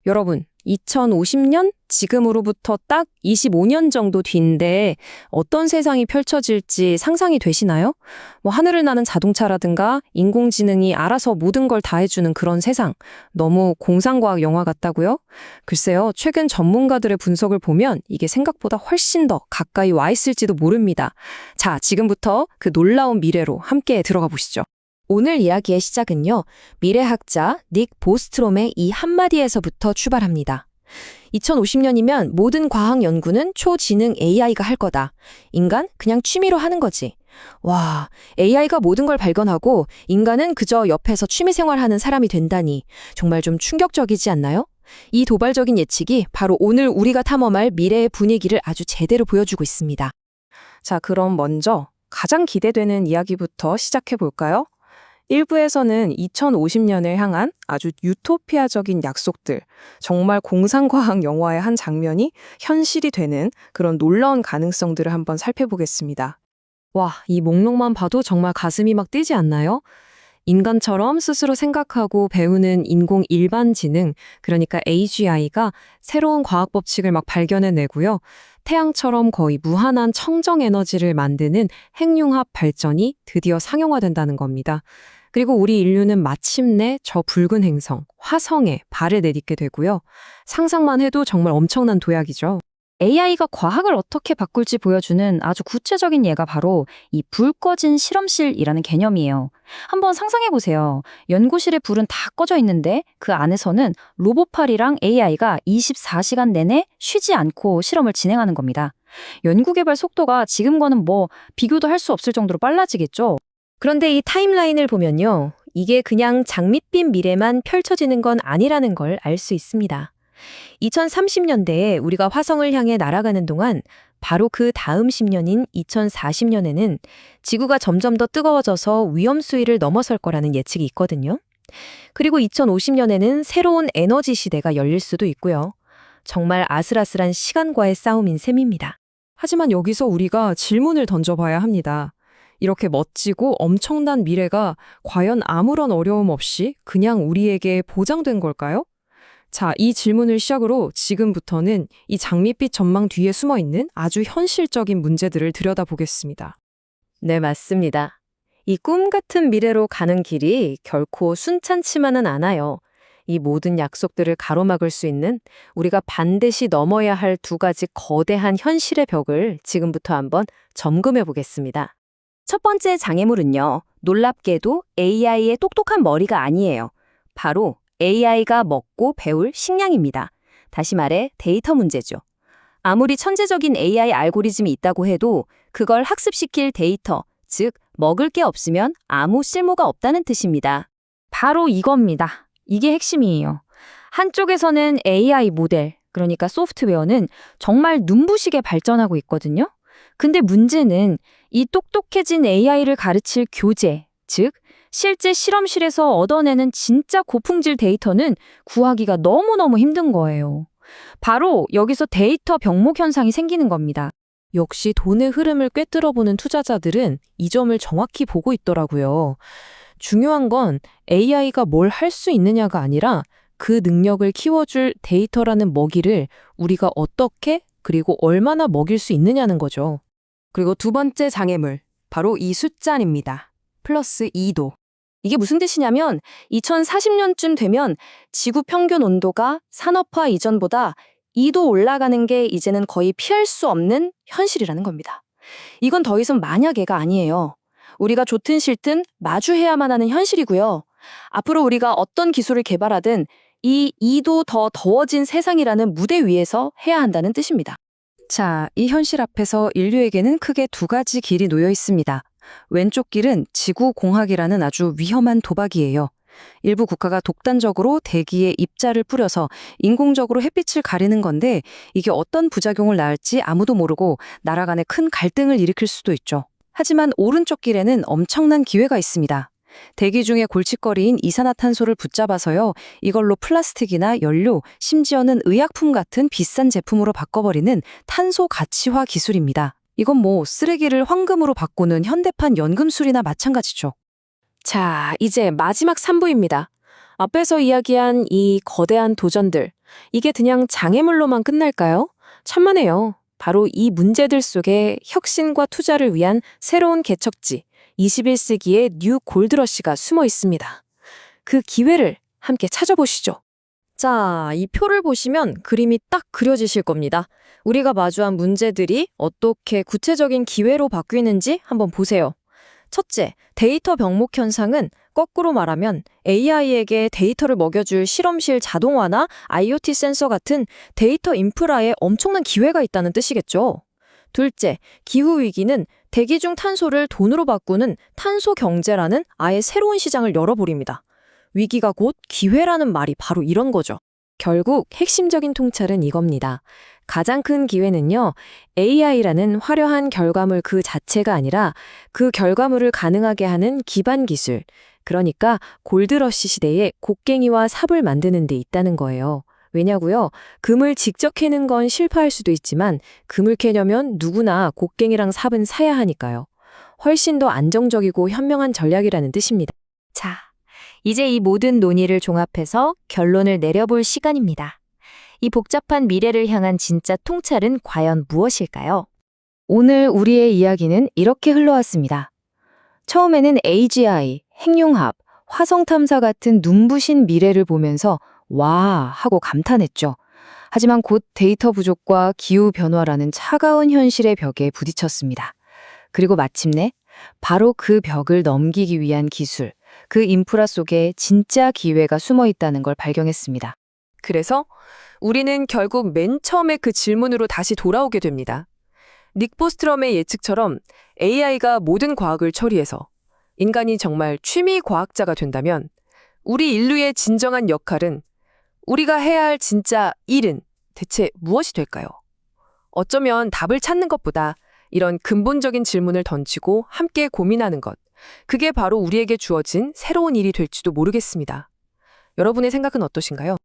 여러분, 2050년? 지금으로부터 딱 25년 정도 뒤인데 어떤 세상이 펼쳐질지 상상이 되시나요? 하늘을 나는 자동차라든가 인공지능이 알아서 모든 걸 다 해주는 그런 세상. 너무 공상과학 영화 같다고요? 글쎄요, 최근 전문가들의 분석을 보면 이게 생각보다 훨씬 더 가까이 와 있을지도 모릅니다. 자, 지금부터 그 놀라운 미래로 함께 들어가 보시죠. 오늘 이야기의 시작은요, 미래학자 닉 보스트롬의 이 한마디에서부터 출발합니다. 2050년이면 모든 과학 연구는 초지능 AI가 할 거다. 인간 그냥 취미로 하는 거지. 와, AI가 모든 걸 발견하고 인간은 그저 옆에서 취미생활하는 사람이 된다니 정말 좀 충격적이지 않나요? 이 도발적인 예측이 바로 오늘 우리가 탐험할 미래의 분위기를 아주 제대로 보여주고 있습니다. 자, 그럼 먼저 가장 기대되는 이야기부터 시작해 볼까요? 일부에서는 2050년을 향한 아주 유토피아적인 약속들, 정말 공상과학 영화의 한 장면이 현실이 되는 그런 놀라운 가능성들을 한번 살펴보겠습니다. 와, 이 목록만 봐도 정말 가슴이 막 뛰지 않나요? 인간처럼 스스로 생각하고 배우는 인공 일반지능, 그러니까 AGI가 새로운 과학 법칙을 막 발견해내고요. 태양처럼 거의 무한한 청정 에너지를 만드는 핵융합 발전이 드디어 상용화된다는 겁니다. 그리고 우리 인류는 마침내 저 붉은 행성, 화성에 발을 내딛게 되고요. 상상만 해도 정말 엄청난 도약이죠. AI가 과학을 어떻게 바꿀지 보여주는 아주 구체적인 예가 바로 이 불 꺼진 실험실이라는 개념이에요. 한번 상상해보세요. 연구실의 불은 다 꺼져 있는데 그 안에서는 로봇팔이랑 AI가 24시간 내내 쉬지 않고 실험을 진행하는 겁니다. 연구개발 속도가 지금과는 비교도 할 수 없을 정도로 빨라지겠죠. 그런데 이 타임라인을 보면요. 이게 그냥 장밋빛 미래만 펼쳐지는 건 아니라는 걸 알 수 있습니다. 2030년대에 우리가 화성을 향해 날아가는 동안 바로 그 다음 10년인 2040년에는 지구가 점점 더 뜨거워져서 위험 수위를 넘어설 거라는 예측이 있거든요. 그리고 2050년에는 새로운 에너지 시대가 열릴 수도 있고요. 정말 아슬아슬한 시간과의 싸움인 셈입니다. 하지만 여기서 우리가 질문을 던져봐야 합니다. 이렇게 멋지고 엄청난 미래가 과연 아무런 어려움 없이 그냥 우리에게 보장된 걸까요? 자, 이 질문을 시작으로 지금부터는 이 장밋빛 전망 뒤에 숨어있는 아주 현실적인 문제들을 들여다보겠습니다. 네, 맞습니다. 이 꿈 같은 미래로 가는 길이 결코 순탄치만은 않아요. 이 모든 약속들을 가로막을 수 있는 우리가 반드시 넘어야 할 두 가지 거대한 현실의 벽을 지금부터 한번 점검해 보겠습니다. 첫 번째 장애물은요, 놀랍게도 AI의 똑똑한 머리가 아니에요. 바로 AI가 먹고 배울 식량입니다. 다시 말해 데이터 문제죠. 아무리 천재적인 AI 알고리즘이 있다고 해도 그걸 학습시킬 데이터, 즉 먹을 게 없으면 아무 쓸모가 없다는 뜻입니다. 바로 이겁니다. 이게 핵심이에요. 한쪽에서는 AI 모델, 그러니까 소프트웨어는 정말 눈부시게 발전하고 있거든요. 근데 문제는 이 똑똑해진 AI를 가르칠 교재, 즉 실제 실험실에서 얻어내는 진짜 고품질 데이터는 구하기가 너무너무 힘든 거예요. 바로 여기서 데이터 병목 현상이 생기는 겁니다. 역시 돈의 흐름을 꿰뚫어보는 투자자들은 이 점을 정확히 보고 있더라고요. 중요한 건 AI가 뭘 할 수 있느냐가 아니라 그 능력을 키워줄 데이터라는 먹이를 우리가 어떻게 그리고 얼마나 먹일 수 있느냐는 거죠. 그리고 두 번째 장애물, 바로 이 숫자입니다. 플러스 2도. 이게 무슨 뜻이냐면 2040년쯤 되면 지구 평균 온도가 산업화 이전보다 2도 올라가는 게 이제는 거의 피할 수 없는 현실이라는 겁니다. 이건 더 이상 만약에가 아니에요. 우리가 좋든 싫든 마주해야만 하는 현실이고요. 앞으로 우리가 어떤 기술을 개발하든 이 2도 더 더워진 세상이라는 무대 위에서 해야 한다는 뜻입니다. 자, 이 현실 앞에서 인류에게는 크게 두 가지 길이 놓여 있습니다. 왼쪽 길은 지구공학이라는 아주 위험한 도박이에요. 일부 국가가 독단적으로 대기에 입자를 뿌려서 인공적으로 햇빛을 가리는 건데 이게 어떤 부작용을 낳을지 아무도 모르고 나라 간에 큰 갈등을 일으킬 수도 있죠. 하지만 오른쪽 길에는 엄청난 기회가 있습니다. 대기 중에 골칫거리인 이산화탄소를 붙잡아서요. 이걸로 플라스틱이나 연료, 심지어는 의약품 같은 비싼 제품으로 바꿔버리는 탄소 가치화 기술입니다. 이건 쓰레기를 황금으로 바꾸는 현대판 연금술이나 마찬가지죠. 자, 이제 마지막 3부입니다. 앞에서 이야기한 이 거대한 도전들, 이게 그냥 장애물로만 끝날까요? 천만에요. 바로 이 문제들 속에 혁신과 투자를 위한 새로운 개척지, 21세기의 뉴 골드러시가 숨어 있습니다. 그 기회를 함께 찾아보시죠. 자, 이 표를 보시면 그림이 딱 그려지실 겁니다. 우리가 마주한 문제들이 어떻게 구체적인 기회로 바뀌는지 한번 보세요. 첫째, 데이터 병목 현상은 거꾸로 말하면 AI에게 데이터를 먹여줄 실험실 자동화나 IoT 센서 같은 데이터 인프라에 엄청난 기회가 있다는 뜻이겠죠. 둘째, 기후위기는 대기 중 탄소를 돈으로 바꾸는 탄소 경제라는 아예 새로운 시장을 열어버립니다. 위기가 곧 기회라는 말이 바로 이런 거죠. 결국 핵심적인 통찰은 이겁니다. 가장 큰 기회는요, AI라는 화려한 결과물 그 자체가 아니라 그 결과물을 가능하게 하는 기반 기술, 그러니까 골드러시 시대에 곡괭이와 삽을 만드는 데 있다는 거예요. 왜냐고요? 금을 직접 캐는 건 실패할 수도 있지만 금을 캐려면 누구나 곡괭이랑 삽은 사야 하니까요. 훨씬 더 안정적이고 현명한 전략이라는 뜻입니다. 자, 이제 이 모든 논의를 종합해서 결론을 내려볼 시간입니다. 이 복잡한 미래를 향한 진짜 통찰은 과연 무엇일까요? 오늘 우리의 이야기는 이렇게 흘러왔습니다. 처음에는 AGI, 핵융합, 화성 탐사 같은 눈부신 미래를 보면서 와 하고 감탄했죠. 하지만 곧 데이터 부족과 기후 변화라는 차가운 현실의 벽에 부딪혔습니다. 그리고 마침내 바로 그 벽을 넘기기 위한 기술, 그 인프라 속에 진짜 기회가 숨어 있다는 걸 발견했습니다. 그래서 우리는 결국 맨 처음에 그 질문으로 다시 돌아오게 됩니다. 닉 보스트럼의 예측처럼 AI가 모든 과학을 처리해서 인간이 정말 취미 과학자가 된다면 우리 인류의 진정한 역할은, 우리가 해야 할 진짜 일은 대체 무엇이 될까요? 어쩌면 답을 찾는 것보다 이런 근본적인 질문을 던지고 함께 고민하는 것, 그게 바로 우리에게 주어진 새로운 일이 될지도 모르겠습니다. 여러분의 생각은 어떠신가요?